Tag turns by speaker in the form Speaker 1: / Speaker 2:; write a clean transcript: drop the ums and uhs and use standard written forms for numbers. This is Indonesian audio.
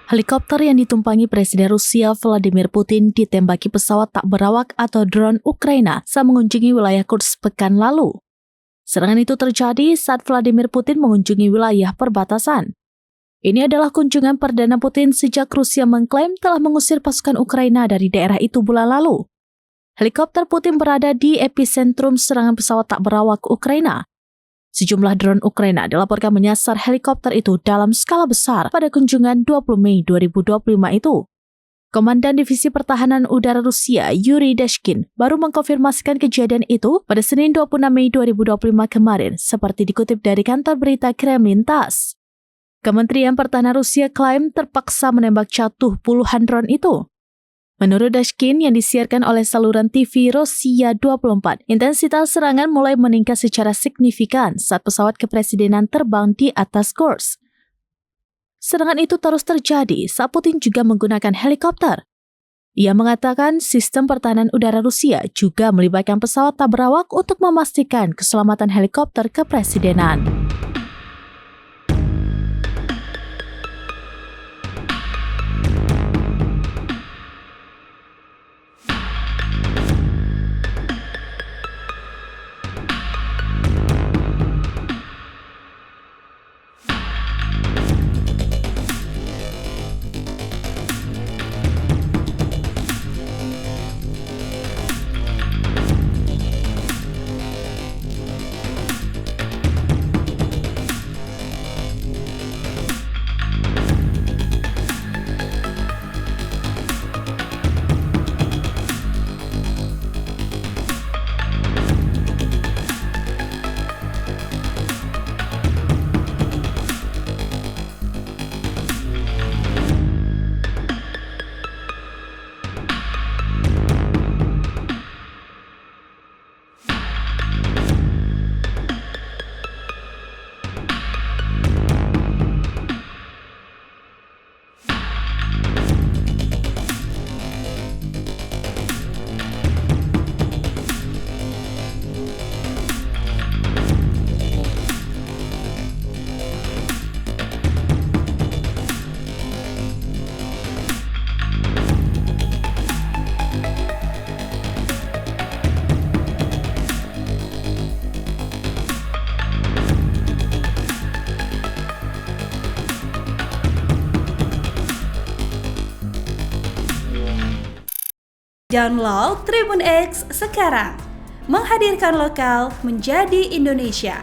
Speaker 1: Helikopter yang ditumpangi Presiden Rusia Vladimir Putin ditembaki pesawat tak berawak atau drone Ukraina saat mengunjungi wilayah Kursk pekan lalu. Serangan itu terjadi saat Vladimir Putin mengunjungi wilayah perbatasan. Ini adalah kunjungan perdana Putin sejak Rusia mengklaim telah mengusir pasukan Ukraina dari daerah itu bulan lalu. Helikopter Putin berada di epicentrum serangan pesawat tak berawak Ukraina. Sejumlah drone Ukraina dilaporkan menyasar helikopter itu dalam skala besar pada kunjungan 20 Mei 2025 itu. Komandan Divisi Pertahanan Udara Rusia, Yuri Dashkin, baru mengkonfirmasikan kejadian itu pada Senin 26 Mei 2025 kemarin, seperti dikutip dari kantor berita Kremlin TASS. Kementerian Pertahanan Rusia klaim terpaksa menembak jatuh puluhan drone itu. Menurut Dashkin yang disiarkan oleh saluran TV Rossiya 24, intensitas serangan mulai meningkat secara signifikan saat pesawat kepresidenan terbang di atas Kursk. Serangan itu terus terjadi saat Putin juga menggunakan helikopter. Ia mengatakan sistem pertahanan udara Rusia juga melibatkan pesawat tak berawak untuk memastikan keselamatan helikopter kepresidenan.
Speaker 2: Download Tribun X sekarang, menghadirkan lokal menjadi Indonesia.